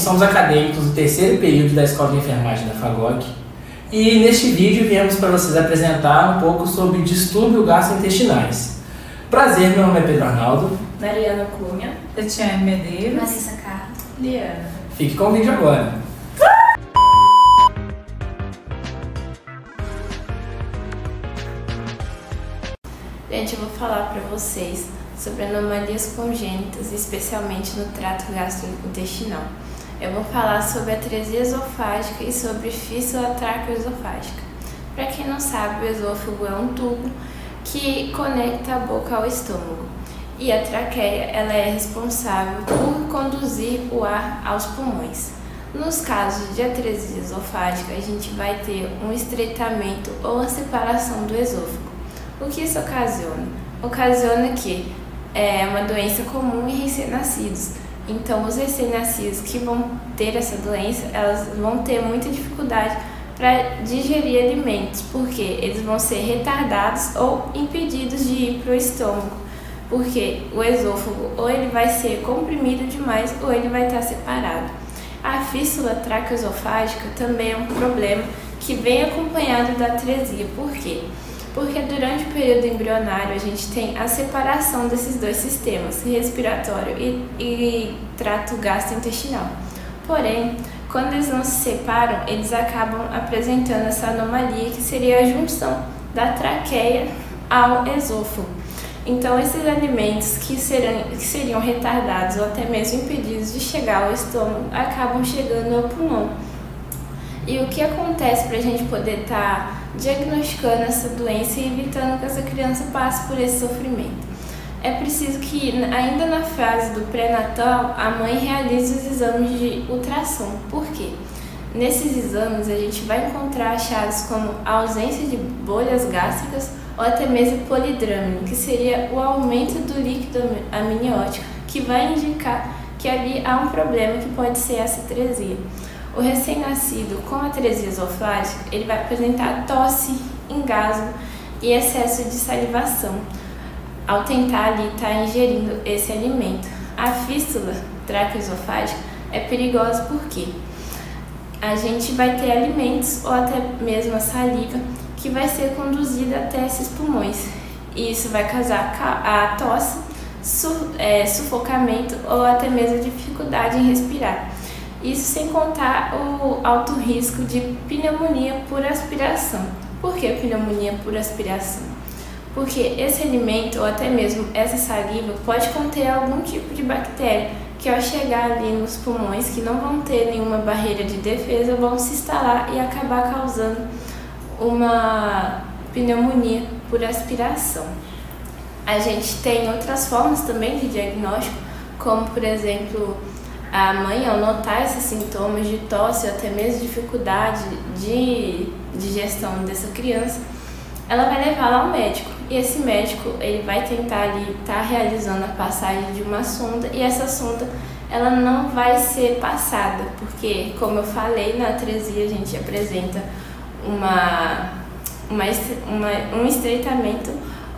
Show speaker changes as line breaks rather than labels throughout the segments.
somos acadêmicos do terceiro período da Escola de Enfermagem da FAGOC e neste vídeo viemos para vocês apresentar um pouco sobre distúrbios gastrointestinais. Prazer, meu nome é Pedro Arnaldo,
Mariana Cunha,
Tatiane Medeiros,
Marissa Carlos,
Liana.
Fique com o vídeo agora.
Gente, eu vou falar para vocês sobre anomalias congênitas, especialmente no trato gastrointestinal. Eu vou falar sobre atresia esofágica e sobre fístula traqueoesofágica. Para quem não sabe, o esôfago é um tubo que conecta a boca ao estômago. E a traqueia, ela é responsável por conduzir o ar aos pulmões. Nos casos de atresia esofágica, a gente vai ter um estreitamento ou uma separação do esôfago. O que isso ocasiona? Ocasiona que é uma doença comum em recém-nascidos. Então, os recém-nascidos que vão ter essa doença, elas vão ter muita dificuldade para digerir alimentos, porque eles vão ser retardados ou impedidos de ir para o estômago, porque o esôfago ou ele vai ser comprimido demais ou ele vai estar separado. A fístula traqueoesofágica também é um problema que vem acompanhado da atresia. Por quê? Porque durante o período embrionário a gente tem a separação desses dois sistemas, respiratório e trato gastrointestinal. Porém, quando eles não se separam, eles acabam apresentando essa anomalia que seria a junção da traqueia ao esôfago. Então, esses alimentos que seriam retardados ou até mesmo impedidos de chegar ao estômago acabam chegando ao pulmão. E o que acontece para a gente poder estar diagnosticando essa doença e evitando que essa criança passe por esse sofrimento? É preciso que, ainda na fase do pré-natal, a mãe realize os exames de ultrassom. Por quê? Nesses exames, a gente vai encontrar achados como a ausência de bolhas gástricas ou até mesmo polidrâmino, que seria o aumento do líquido amniótico, que vai indicar que ali há um problema que pode ser essa atresia. O recém-nascido com atresia esofágica, ele vai apresentar tosse, engasgo e excesso de salivação ao tentar ali estar ingerindo esse alimento. A fístula traqueoesofágica é perigosa porque a gente vai ter alimentos ou até mesmo a saliva que vai ser conduzida até esses pulmões. E isso vai causar a tosse, sufocamento ou até mesmo dificuldade em respirar. Isso sem contar o alto risco de pneumonia por aspiração. Por que pneumonia por aspiração? Porque esse alimento ou até mesmo essa saliva pode conter algum tipo de bactéria que ao chegar ali nos pulmões, que não vão ter nenhuma barreira de defesa, vão se instalar e acabar causando uma pneumonia por aspiração. A gente tem outras formas também de diagnóstico, como por exemplo, a mãe, ao notar esses sintomas de tosse ou até mesmo dificuldade de digestão dessa criança, ela vai levá-la ao médico. E esse médico, ele vai tentar ali estar realizando a passagem de uma sonda, e essa sonda, ela não vai ser passada, porque, como eu falei, na atresia a gente apresenta um estreitamento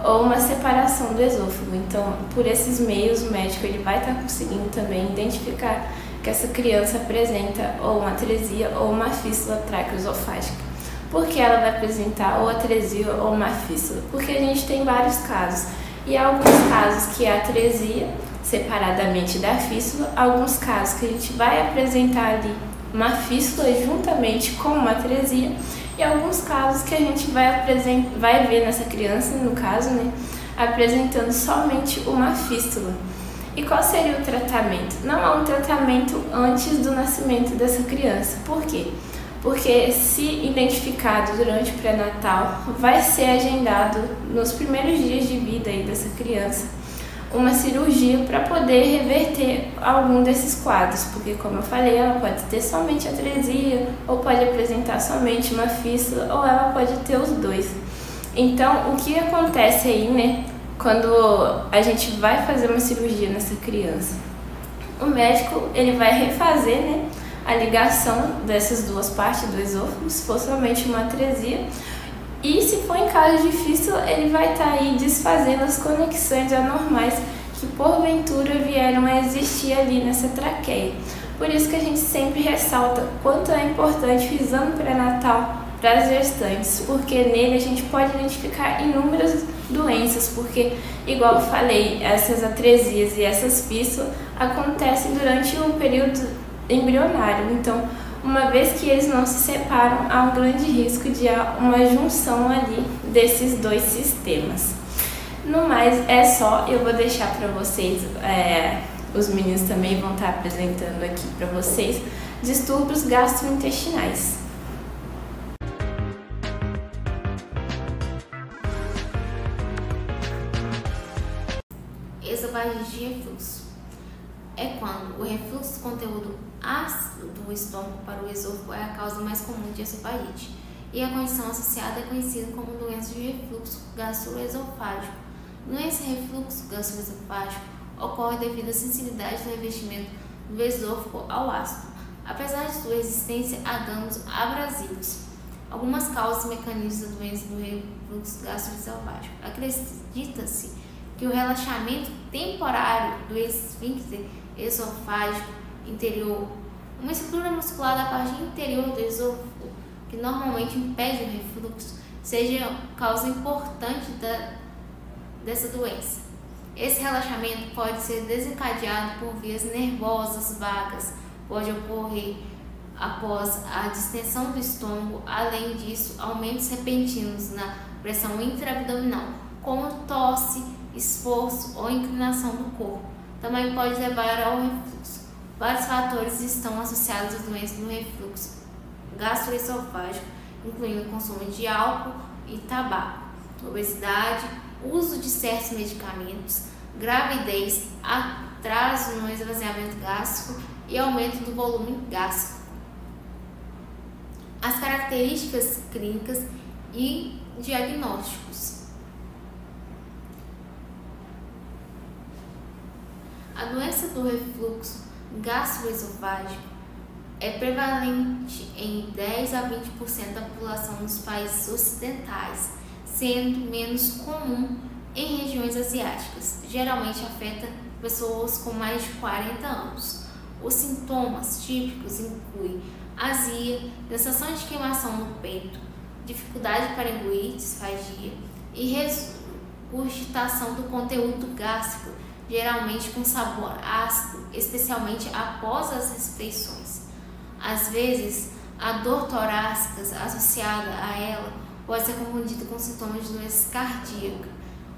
ou uma separação do esôfago. Então, por esses meios, o médico ele vai estar conseguindo também identificar que essa criança apresenta ou uma atresia ou uma fístula traqueoesofágica. Por que ela vai apresentar ou atresia ou uma fístula? Porque a gente tem vários casos. E há alguns casos que é atresia separadamente da fístula, alguns casos que a gente vai apresentar ali uma fístula juntamente com uma atresia, e alguns casos que a gente vai ver nessa criança, no caso, né, apresentando somente uma fístula. E qual seria o tratamento? Não há um tratamento antes do nascimento dessa criança. Por quê? Porque se identificado durante o pré-natal, vai ser agendado nos primeiros dias de vida aí dessa criança uma cirurgia para poder reverter algum desses quadros, porque como eu falei, ela pode ter somente atresia, ou pode apresentar somente uma fístula, ou ela pode ter os dois. Então, o que acontece aí, né, quando a gente vai fazer uma cirurgia nessa criança? O médico, ele vai refazer, né, a ligação dessas duas partes do esôfago, se for somente uma atresia, e se for em caso de fístula, ele vai estar aí desfazendo as conexões anormais que porventura vieram a existir ali nessa traqueia. Por isso que a gente sempre ressalta quanto é importante o exame pré-natal para as gestantes, porque nele a gente pode identificar inúmeras doenças, porque, igual eu falei, essas atresias e essas fístulas acontecem durante um período embrionário. Então, uma vez que eles não se separam, há um grande risco de uma junção ali desses dois sistemas. No mais, é só, eu vou deixar para vocês, os meninos também vão estar apresentando aqui para vocês, distúrbios gastrointestinais.
Esofagite de refluxo é quando o refluxo do conteúdo ácido do estômago para o esôfago é a causa mais comum de esofagite, e a condição associada é conhecida como doença de refluxo gastroesofágico. Doença de refluxo gastroesofágico ocorre devido à sensibilidade do revestimento do esôfago ao ácido, apesar de sua resistência a danos abrasivos. Algumas causas e mecanismos da doença do refluxo gastroesofágico. Acredita-se que o relaxamento temporário do esfíncter esofágico inferior, uma estrutura muscular da parte interior do esôfago, que normalmente impede o refluxo, seja causa importante dessa doença. Esse relaxamento pode ser desencadeado por vias nervosas vagas, pode ocorrer após a distensão do estômago. Além disso, aumentos repentinos na pressão intraabdominal, como tosse, esforço ou inclinação do corpo, também pode levar ao refluxo. Vários fatores estão associados às doenças do refluxo gastroesofágico, incluindo o consumo de álcool e tabaco, obesidade, uso de certos medicamentos, gravidez, atraso no esvaziamento gástrico e aumento do volume gástrico. As características clínicas e diagnósticos. A doença do refluxo gastroesofágico é prevalente em 10 a 20% da população dos países ocidentais, sendo menos comum em regiões asiáticas. Geralmente afeta pessoas com mais de 40 anos. Os sintomas típicos incluem azia, sensação de queimação no peito, dificuldade para engolir, disfagia e regurgitação do conteúdo gástrico, geralmente com sabor ácido, especialmente após as refeições. Às vezes, a dor torácica associada a ela pode ser confundida com sintomas de doença cardíaca.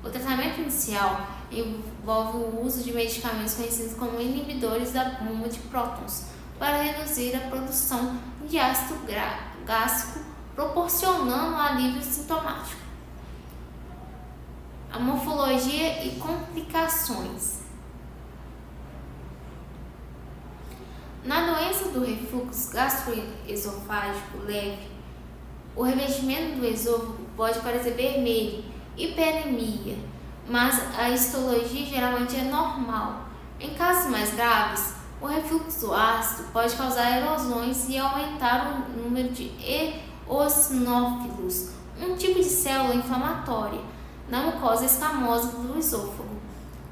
O tratamento inicial envolve o uso de medicamentos conhecidos como inibidores da bomba de prótons para reduzir a produção de ácido gástrico, proporcionando alívio sintomático. A morfologia e complicações. Na doença do refluxo gastroesofágico leve, o revestimento do esôfago pode parecer vermelho, hipeремia, mas a histologia geralmente é normal. Em casos mais graves, o refluxo ácido pode causar erosões e aumentar o número de eosinófilos, um tipo de célula inflamatória, na mucosa escamosa do esôfago.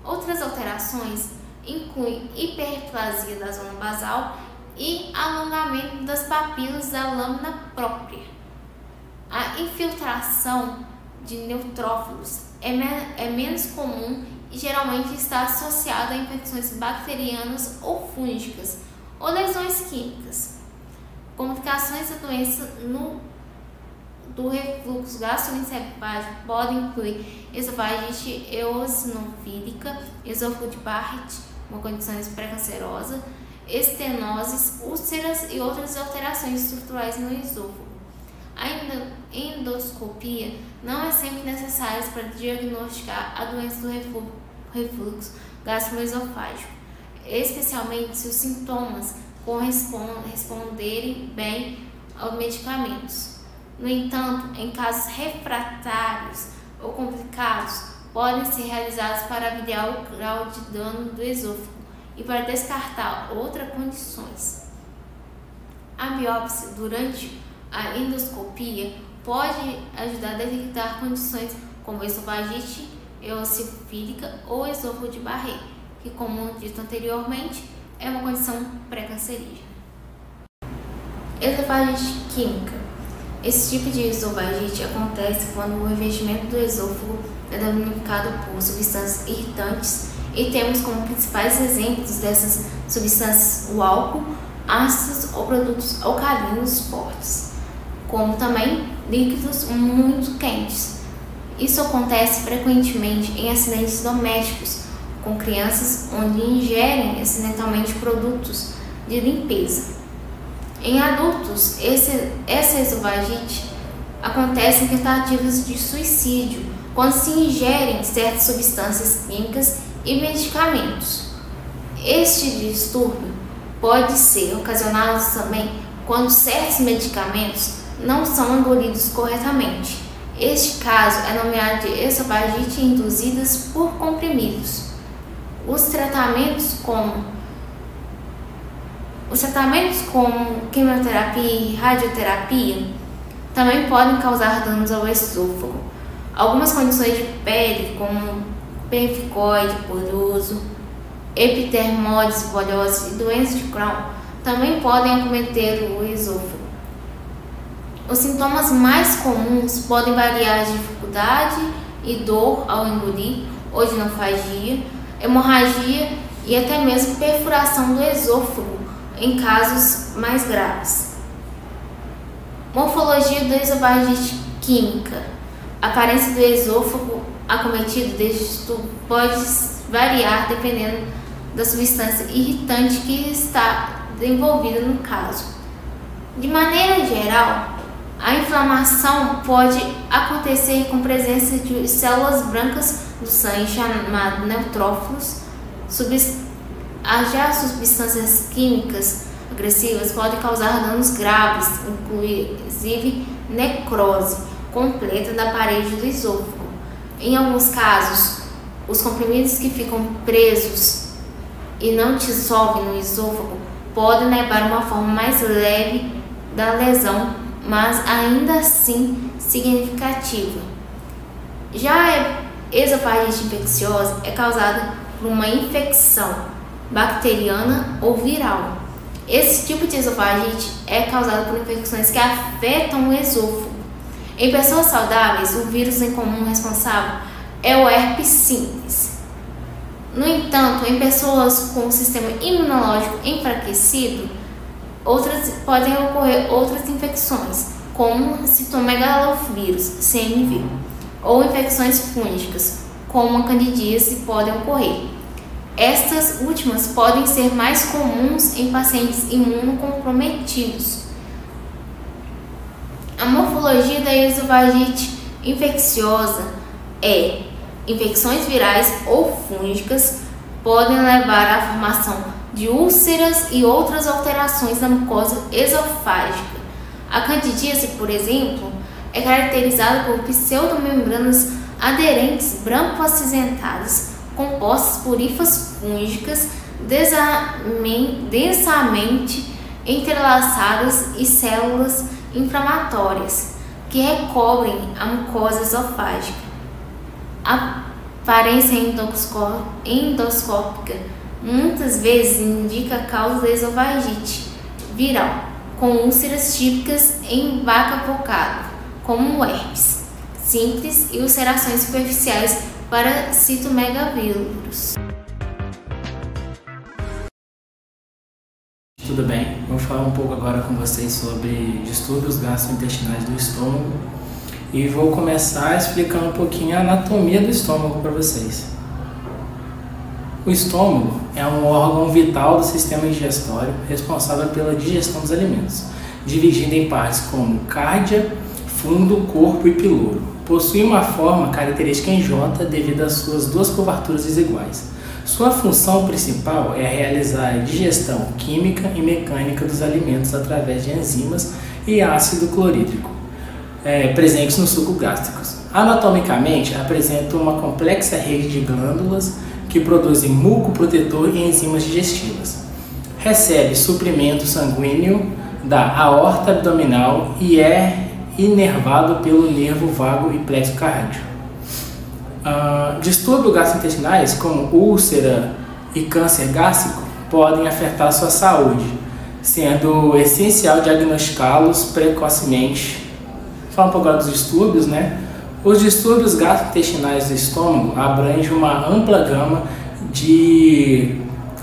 Outras alterações incluem hiperplasia da zona basal e alongamento das papilas da lâmina própria. A infiltração de neutrófilos é menos comum e geralmente está associada a infecções bacterianas ou fúngicas ou lesões químicas. Complicações da doença do refluxo gastroesofágico podem incluir esofagite eosinofílica, esôfago de Barrett, uma condição pré-cancerosa, estenoses, úlceras e outras alterações estruturais no esôfago. A endoscopia não é sempre necessária para diagnosticar a doença do refluxo gastroesofágico, especialmente se os sintomas corresponderem bem aos medicamentos. No entanto, em casos refratários ou complicados, podem ser realizados para avaliar o grau de dano do esôfago e para descartar outras condições. A biópsia durante a endoscopia pode ajudar a detectar condições como esofagite eosinofílica ou esôfago de Barrett, que, como dito anteriormente, é uma condição pré-cancerígena. Esofagite química. Esse tipo de esofagite acontece quando o revestimento do esôfago é danificado por substâncias irritantes e temos como principais exemplos dessas substâncias o álcool, ácidos ou produtos alcalinos fortes, como também líquidos muito quentes. Isso acontece frequentemente em acidentes domésticos com crianças onde ingerem acidentalmente produtos de limpeza. Em adultos, essa esofagite acontece em tentativas de suicídio, quando se ingerem certas substâncias químicas e medicamentos. Este distúrbio pode ser ocasionado também quando certos medicamentos não são engolidos corretamente. Este caso é nomeado de esofagite induzidas por comprimidos. Os tratamentos como quimioterapia e radioterapia também podem causar danos ao esôfago. Algumas condições de pele, como perificoide poroso, epidermose bolhosa e doenças de Crohn, também podem acometer o esôfago. Os sintomas mais comuns podem variar de dificuldade e dor ao engolir, odinofagia, hemorragia e até mesmo perfuração do esôfago em casos mais graves. Morfologia da esofagite química. A aparência do esôfago acometido deste distúrbio pode variar dependendo da substância irritante que está envolvida no caso. De maneira geral, a inflamação pode acontecer com presença de células brancas do sangue chamadas neutrófilos. Já substâncias químicas agressivas podem causar danos graves, inclusive necrose completa da parede do esôfago. Em alguns casos, os comprimidos que ficam presos e não dissolvem no esôfago podem levar a uma forma mais leve da lesão, mas ainda assim significativa. Já a esofagite infecciosa é causada por uma infecção bacteriana ou viral. Esse tipo de esofagite é causado por infecções que afetam o esôfago. Em pessoas saudáveis, o vírus em comum responsável é o herpes simples. No entanto, em pessoas com o sistema imunológico enfraquecido, podem ocorrer outras infecções, como citomegalovírus, CMV, ou infecções fúngicas, como a candidíase, podem ocorrer. Estas últimas podem ser mais comuns em pacientes imunocomprometidos. A morfologia da esofagite infecciosa é: infecções virais ou fúngicas podem levar à formação de úlceras e outras alterações na mucosa esofágica. A candidíase, por exemplo, é caracterizada por pseudomembranas aderentes branco-acinzentadas compostas por hifas fúngicas densamente entrelaçadas e células inflamatórias que recobrem a mucosa esofágica. A aparência endoscópica muitas vezes indica a causa da esofagite viral, com úlceras típicas em vaca focada, como o herpes simples e ulcerações superficiais para citomegalovírus.
Tudo bem, vamos falar um pouco agora com vocês sobre distúrbios gastrointestinais do estômago e vou começar explicando um pouquinho a anatomia do estômago para vocês. O estômago é um órgão vital do sistema digestório responsável pela digestão dos alimentos, dividido em partes como cárdia, fundo, corpo e piloro. Possui uma forma característica em J devido às suas duas curvaturas desiguais. Sua função principal é realizar a digestão química e mecânica dos alimentos através de enzimas e ácido clorídrico presentes nos sucos gástricos. Anatomicamente, apresenta uma complexa rede de glândulas que produzem muco protetor e enzimas digestivas. Recebe suprimento sanguíneo da aorta abdominal e é inervado pelo nervo vago e plexo cardio. Distúrbios gastrointestinais, como úlcera e câncer gástrico, podem afetar sua saúde, sendo essencial diagnosticá-los precocemente. Falar um pouco agora dos distúrbios, né? Os distúrbios gastrointestinais do estômago abrangem uma ampla gama de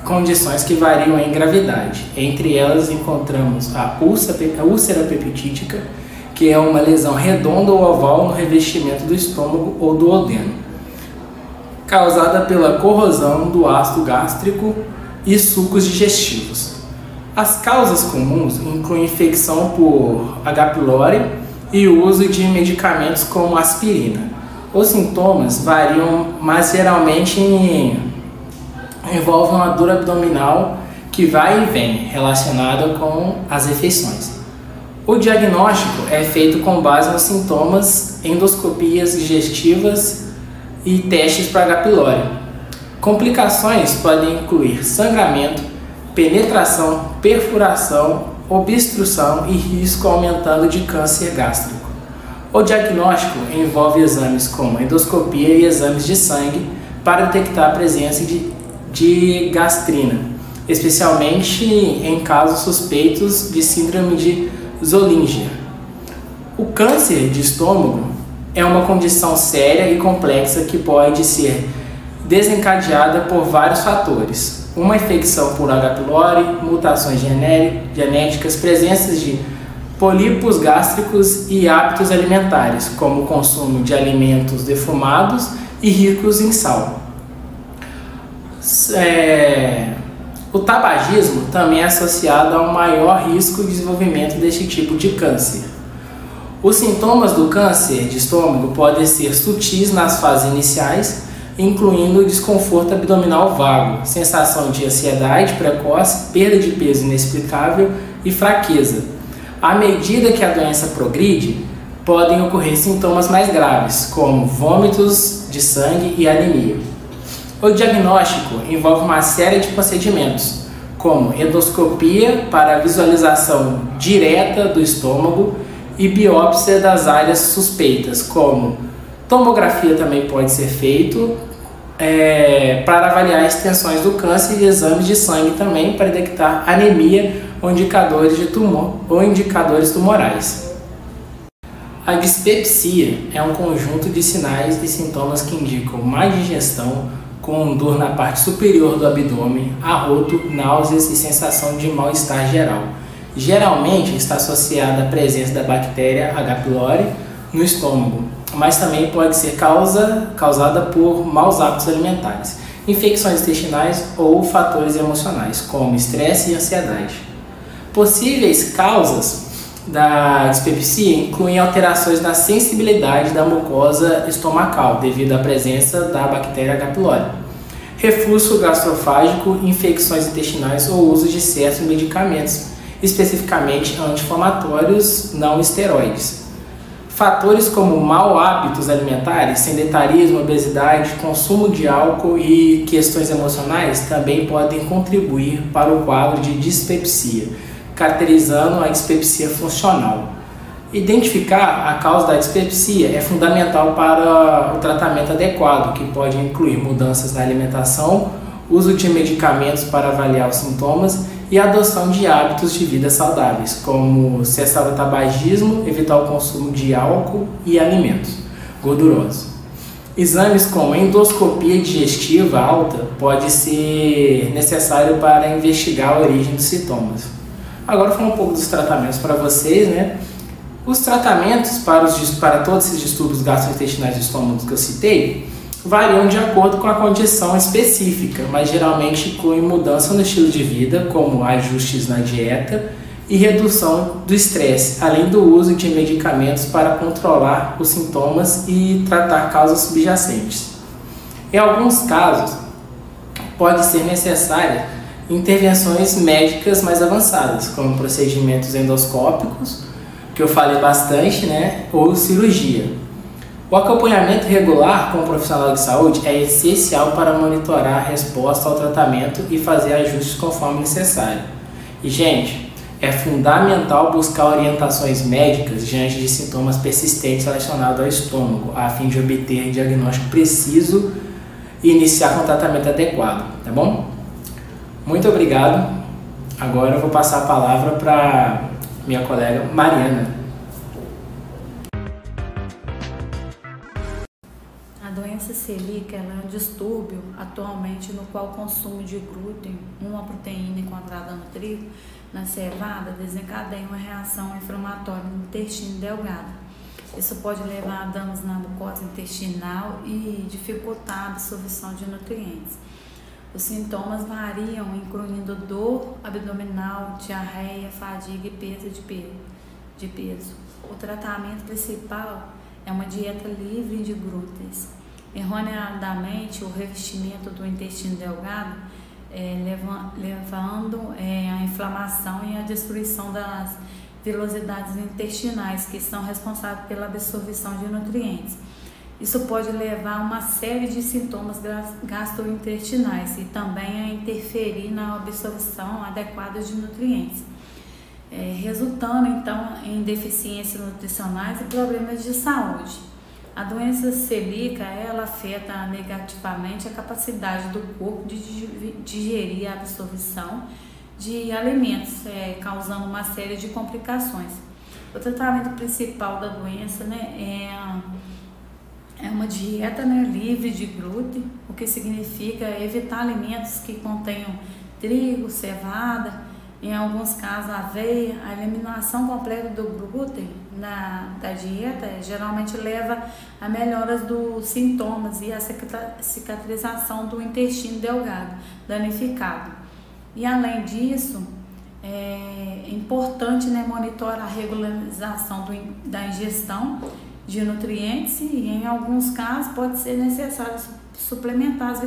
condições que variam em gravidade. Entre elas encontramos a úlcera peptídica, que é uma lesão redonda ou oval no revestimento do estômago ou do duodeno, causada pela corrosão do ácido gástrico e sucos digestivos. As causas comuns incluem infecção por H. pylori e o uso de medicamentos como aspirina. Os sintomas variam, mas geralmente envolvem uma dor abdominal que vai e vem, relacionada com as refeições. O diagnóstico é feito com base nos sintomas, endoscopias digestivas e testes para H. pylori. Complicações podem incluir sangramento, penetração, perfuração, obstrução e risco aumentando de câncer gástrico. O diagnóstico envolve exames como endoscopia e exames de sangue para detectar a presença de gastrina, especialmente em casos suspeitos de síndrome de Zollinger. O câncer de estômago é uma condição séria e complexa que pode ser desencadeada por vários fatores. Uma infecção por H. pylori, mutações genéticas, presenças de pólipos gástricos e hábitos alimentares, como o consumo de alimentos defumados e ricos em sal. O tabagismo também é associado a um maior risco de desenvolvimento deste tipo de câncer. Os sintomas do câncer de estômago podem ser sutis nas fases iniciais, incluindo desconforto abdominal vago, sensação de ansiedade precoce, perda de peso inexplicável e fraqueza. À medida que a doença progride, podem ocorrer sintomas mais graves, como vômitos de sangue e anemia. O diagnóstico envolve uma série de procedimentos, como endoscopia para a visualização direta do estômago e biópsia das áreas suspeitas, como tomografia também pode ser feito para avaliar extensões do câncer e exames de sangue também para detectar anemia ou indicadores tumorais. A dispepsia é um conjunto de sinais e sintomas que indicam má digestão, com dor na parte superior do abdômen, arroto, náuseas e sensação de mal-estar geral. Geralmente está associada à presença da bactéria H. pylori no estômago, mas também pode ser causada por maus hábitos alimentares, infecções intestinais ou fatores emocionais, como estresse e ansiedade. Possíveis causas da dispepsia incluem alterações na sensibilidade da mucosa estomacal devido à presença da bactéria H. pylori, refluxo gastrofágico, infecções intestinais ou uso de certos medicamentos, especificamente anti-inflamatórios não esteroides. Fatores como mau hábitos alimentares, sedentarismo, obesidade, consumo de álcool e questões emocionais também podem contribuir para o quadro de dispepsia, caracterizando a dispepsia funcional. Identificar a causa da dispepsia é fundamental para o tratamento adequado, que pode incluir mudanças na alimentação, uso de medicamentos para avaliar os sintomas e adoção de hábitos de vida saudáveis, como cessar o tabagismo, evitar o consumo de álcool e alimentos gordurosos. Exames como endoscopia digestiva alta pode ser necessário para investigar a origem dos sintomas. Agora falar um pouco dos tratamentos para vocês, né? Os tratamentos para todos esses distúrbios gastrointestinais do estômago que eu citei variam de acordo com a condição específica, mas geralmente incluem mudança no estilo de vida, como ajustes na dieta e redução do estresse, além do uso de medicamentos para controlar os sintomas e tratar causas subjacentes. Em alguns casos, pode ser necessária intervenções médicas mais avançadas, como procedimentos endoscópicos, que eu falei bastante, né, ou cirurgia. O acompanhamento regular com o profissional de saúde é essencial para monitorar a resposta ao tratamento e fazer ajustes conforme necessário. E, gente, é fundamental buscar orientações médicas diante de sintomas persistentes relacionados ao estômago, a fim de obter diagnóstico preciso e iniciar com tratamento adequado, tá bom? Muito obrigado. Agora eu vou passar a palavra para minha colega Mariana.
A doença celíaca é um distúrbio atualmente no qual o consumo de glúten, uma proteína encontrada no trigo, na cevada, desencadeia uma reação inflamatória no intestino delgado. Isso pode levar a danos na mucosa intestinal e dificultar a absorção de nutrientes. Os sintomas variam, incluindo dor abdominal, diarreia, fadiga e perda de peso. O tratamento principal é uma dieta livre de glúten. Erroneadamente, o revestimento do intestino delgado levando à inflamação e à destruição das vilosidades intestinais, que são responsáveis pela absorção de nutrientes. Isso pode levar a uma série de sintomas gastrointestinais e também a interferir na absorção adequada de nutrientes, resultando então em deficiências nutricionais e problemas de saúde. A doença celíaca, ela afeta negativamente a capacidade do corpo de digerir a absorção de alimentos, causando uma série de complicações. O tratamento principal da doença, é uma dieta, livre de glúten, o que significa evitar alimentos que contenham trigo, cevada, em alguns casos aveia. A eliminação completa do glúten da dieta geralmente leva a melhoras dos sintomas e a cicatrização do intestino delgado danificado. E além disso, é importante monitorar a regularização da ingestão de nutrientes e em alguns casos pode ser necessário suplementar as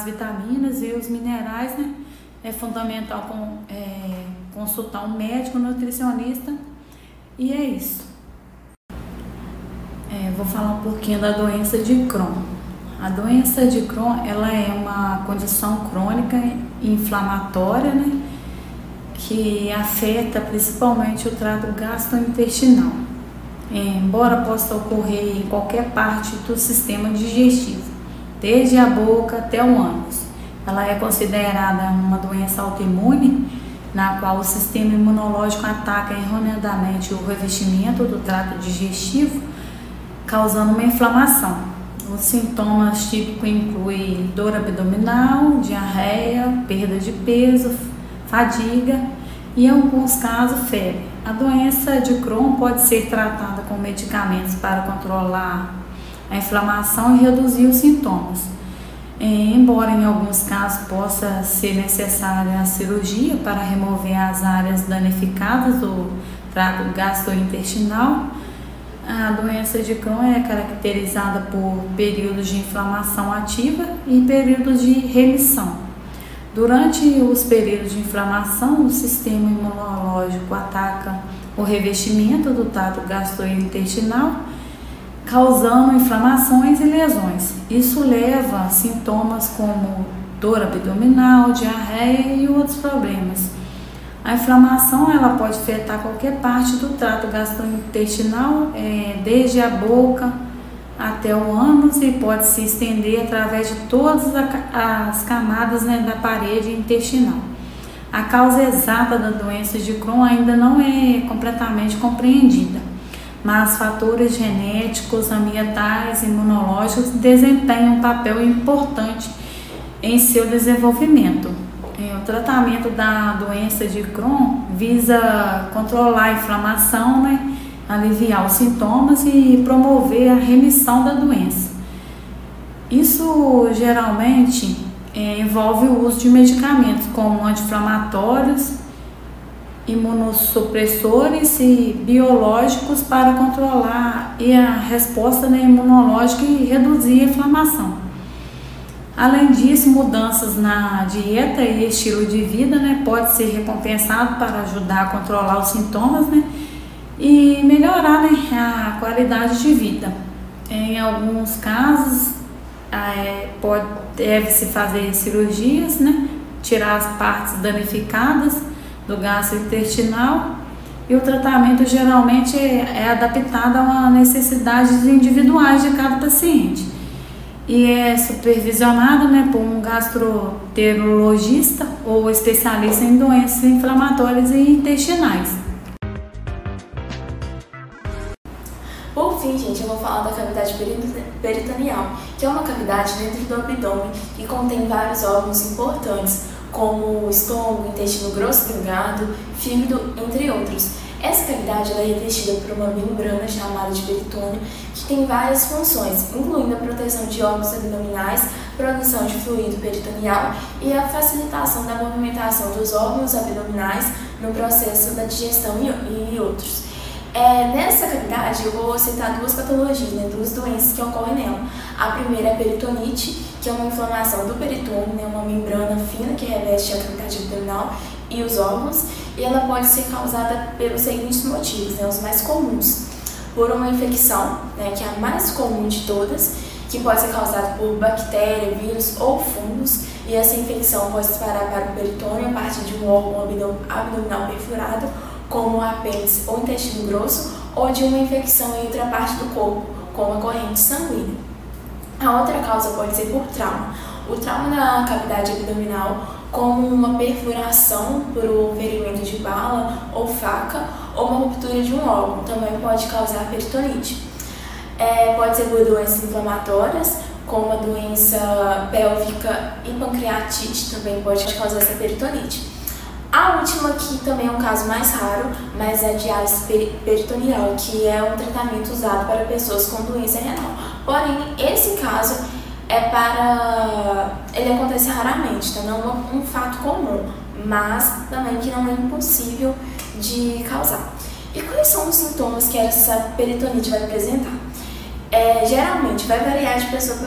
vitaminas e os minerais, É fundamental consultar um médico nutricionista e é isso. Vou falar um pouquinho da doença de Crohn. A doença de Crohn, ela é uma condição crônica inflamatória, que afeta principalmente o trato gastrointestinal, embora possa ocorrer em qualquer parte do sistema digestivo, desde a boca até o ânus. Ela é considerada uma doença autoimune, na qual o sistema imunológico ataca erroneadamente o revestimento do trato digestivo, causando uma inflamação. Os sintomas típicos incluem dor abdominal, diarreia, perda de peso, fadiga e, em alguns casos, febre. A doença de Crohn pode ser tratada com medicamentos para controlar a inflamação e reduzir os sintomas. Embora em alguns casos possa ser necessária a cirurgia para remover as áreas danificadas do trato gastrointestinal, a doença de Crohn é caracterizada por períodos de inflamação ativa e períodos de remissão. Durante os períodos de inflamação, o sistema imunológico ataca o revestimento do trato gastrointestinal, causando inflamações e lesões. Isso leva a sintomas como dor abdominal, diarreia e outros problemas. A inflamação ela pode afetar qualquer parte do trato gastrointestinal, desde a boca até o ânus, e pode se estender através de todas as camadas da parede intestinal. A causa exata da doença de Crohn ainda não é completamente compreendida, mas fatores genéticos, ambientais e imunológicos desempenham um papel importante em seu desenvolvimento. O tratamento da doença de Crohn visa controlar a inflamação, aliviar os sintomas e promover a remissão da doença. Isso geralmente envolve o uso de medicamentos como anti-inflamatórios, imunossupressores e biológicos para controlar a resposta imunológica e reduzir a inflamação. Além disso, mudanças na dieta e estilo de vida pode ser recompensado para ajudar a controlar os sintomas e melhorar a qualidade de vida. Em alguns casos, deve-se fazer cirurgias, tirar as partes danificadas do gastrointestinal, e o tratamento geralmente é adaptado a necessidades individuais de cada paciente. e é supervisionada, né, por um gastroenterologista ou especialista em doenças inflamatórias e intestinais.
Por fim, gente, eu vou falar da cavidade peritoneal, que é uma cavidade dentro do abdômen que contém vários órgãos importantes, como o estômago, intestino grosso e delgado, fígado, entre outros. Essa cavidade é revestida por uma membrana chamada de peritônio, que tem várias funções, incluindo a proteção de órgãos abdominais, produção de fluido peritoneal e a facilitação da movimentação dos órgãos abdominais no processo da digestão e outros. Nessa cavidade eu vou citar duas patologias, né, duas doenças que ocorrem nela. A primeira é a peritonite, que é uma inflamação do peritônio, né, uma membrana fina que reveste a cavidade abdominal e os órgãos, e ela pode ser causada pelos seguintes motivos, né, os mais comuns. Por uma infecção, né, que é a mais comum de todas, que pode ser causada por bactéria, vírus ou fungos, e essa infecção pode se disparar para o peritônio a partir de um órgão abdominal perfurado, como o apêndice ou intestino grosso, ou de uma infecção em outra parte do corpo, como a corrente sanguínea. A outra causa pode ser por trauma. O trauma na cavidade abdominal, como uma perfuração por um ferimento de bala ou faca, ou uma ruptura de um órgão, também pode causar peritonite. Pode ser por doenças inflamatórias, como a doença pélvica e pancreatite, também pode causar essa peritonite. A última aqui também é um caso mais raro, mas é a diálise peritoneal, que é um tratamento usado para pessoas com doença renal. Porém, esse caso ele acontece raramente, tá? Não é um fato comum, mas também que não é impossível de causar. E quais são os sintomas que essa peritonite vai apresentar? Geralmente vai variar de pessoa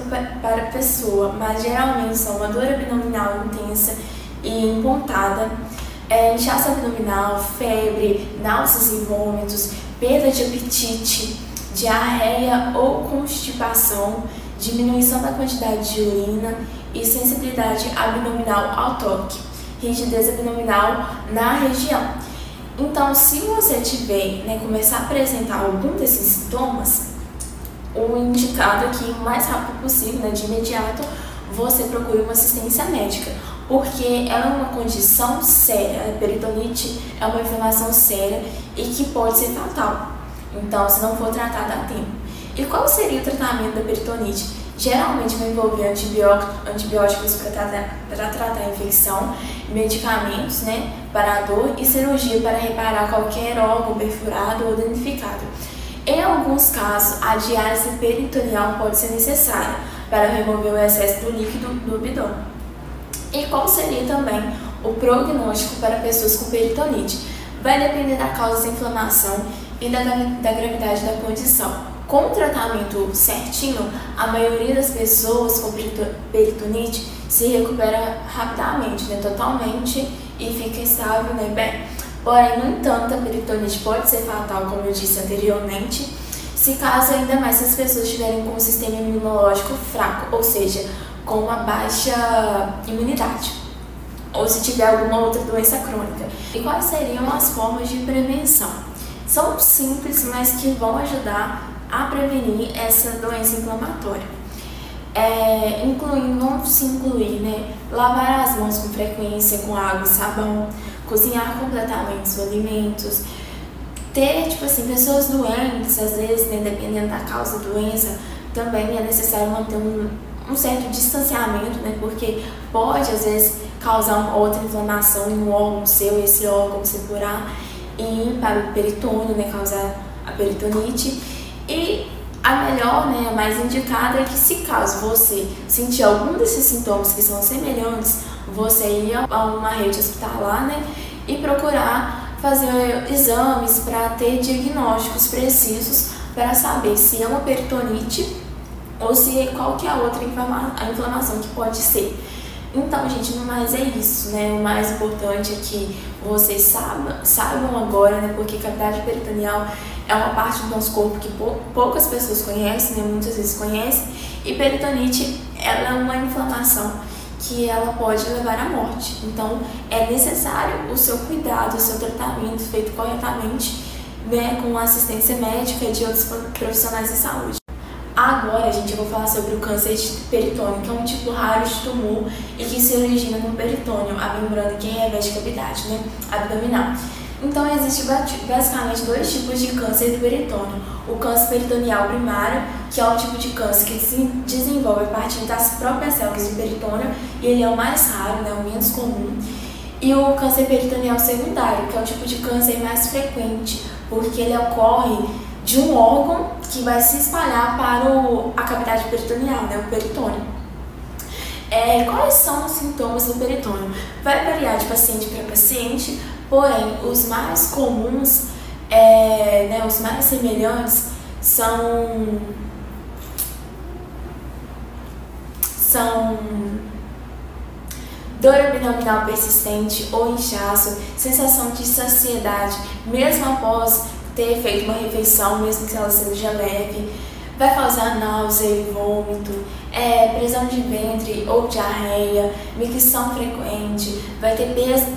para pessoa, mas geralmente são uma dor abdominal intensa e empontada, inchaço abdominal, febre, náuseas e vômitos, perda de apetite, diarreia ou constipação, diminuição da quantidade de urina e sensibilidade abdominal ao toque, rigidez abdominal na região. Então, se você tiver, começar a apresentar algum desses sintomas, o indicado aqui, o mais rápido possível, de imediato, você procure uma assistência médica, porque ela é uma condição séria. A peritonite é uma inflamação séria e que pode ser fatal, então, se não for tratada a tempo. E qual seria o tratamento da peritonite? Geralmente vai envolver antibióticos para tratar a infecção, medicamentos, para a dor e cirurgia para reparar qualquer órgão perfurado ou danificado. Em alguns casos, a diálise peritoneal pode ser necessária para remover o excesso do líquido do abdômen. E qual seria também o prognóstico para pessoas com peritonite? Vai depender da causa da inflamação e da gravidade da condição. Com o tratamento certinho, a maioria das pessoas com peritonite se recupera rapidamente, totalmente, e fica estável, bem. Porém, no entanto, a peritonite pode ser fatal, como eu disse anteriormente, se caso ainda mais se as pessoas estiverem com um sistema imunológico fraco, ou seja, com uma baixa imunidade, ou se tiver alguma outra doença crônica. E quais seriam as formas de prevenção? São simples, mas que vão ajudar a prevenir essa doença inflamatória. Vamos se incluir, lavar as mãos com frequência com água e sabão, cozinhar completamente os alimentos, ter, pessoas doentes, às vezes, dependendo da causa da doença, também é necessário manter um certo distanciamento, porque pode, às vezes, causar uma outra inflamação em um órgão seu, esse órgão se furar e ir para o peritônio, causar a peritonite. E a melhor, a mais indicada é que, se caso você sentir algum desses sintomas que são semelhantes, você ir a uma rede hospitalar, e procurar fazer exames para ter diagnósticos precisos para saber se é uma peritonite ou se qual que é a outra inflamação que pode ser. Então, gente, no mais é isso, O mais importante é que vocês saibam agora, porque cavidade peritoneal é uma parte do nosso corpo que poucas pessoas conhecem, muitas vezes conhecem, e peritonite, ela é uma inflamação que ela pode levar à morte. Então, é necessário o seu cuidado, o seu tratamento feito corretamente, com assistência médica de outros profissionais de saúde. Agora, gente, eu vou falar sobre o câncer de peritônio, que é um tipo raro de tumor e que se origina no peritônio, a membrana que reveste a cavidade, né, abdominal. Então, existe basicamente 2 tipos de câncer do peritônio. O câncer peritoneal primário, que é o tipo de câncer que se desenvolve a partir das próprias células do peritônio, e ele é o mais raro, né, o menos comum. E o câncer peritoneal secundário, que é o tipo de câncer mais frequente, porque ele ocorre de um órgão que vai se espalhar para a cavidade peritoneal, né, o peritônio. Quais são os sintomas do peritônio? Vai variar de paciente para paciente, porém, os mais comuns, os mais semelhantes são dor abdominal persistente ou inchaço, sensação de saciedade, mesmo após ter feito uma refeição, mesmo que ela seja leve, vai causar náusea e vômito, prisão de ventre ou diarreia, micção frequente, vai ter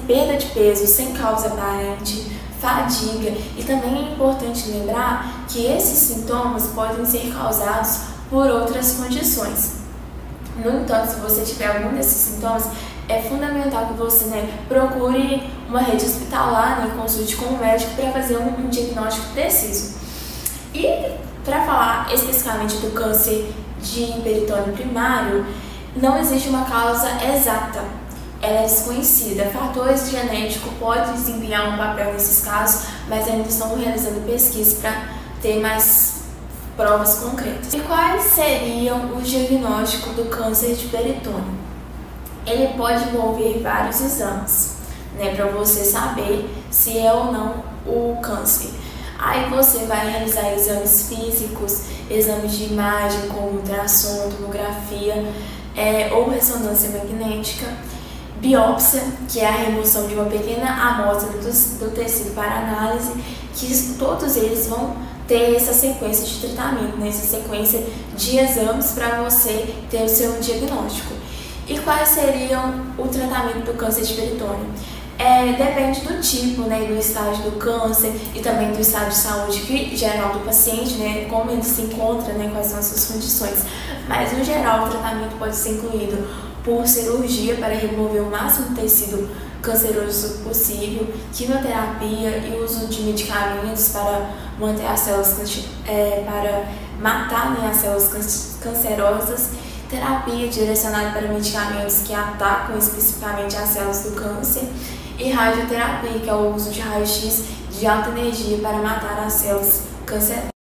perda de peso sem causa aparente, fadiga, e também é importante lembrar que esses sintomas podem ser causados por outras condições. No entanto, se você tiver algum desses sintomas, é fundamental que você, procure uma rede hospitalar, consulte com um médico para fazer um diagnóstico preciso. E para falar especificamente do câncer de peritônio primário, não existe uma causa exata, ela é desconhecida. Fatores genéticos podem desempenhar um papel nesses casos, mas ainda estão realizando pesquisas para ter mais provas concretas. E quais seriam os diagnósticos do câncer de peritônio? Ele pode envolver vários exames, para você saber se é ou não o câncer. Aí você vai realizar exames físicos, exames de imagem como ultrassom, tomografia ou ressonância magnética, biópsia, que é a remoção de uma pequena amostra do tecido para análise, que todos eles vão ter essa sequência de tratamento, essa sequência de exames para você ter o seu diagnóstico. E quais seriam o tratamento do câncer de peritônio? Depende do tipo, e do estágio do câncer e também do estado de saúde geral do paciente, como ele se encontra, quais são as suas condições. Mas, no geral, o tratamento pode ser incluído por cirurgia para remover o máximo de tecido canceroso possível, quimioterapia e uso de medicamentos para manter as células, para matar as células cancerosas, terapia direcionada para medicamentos que atacam especificamente as células do câncer, e radioterapia, que é o uso de raio-x de alta energia para matar as células cancerosas.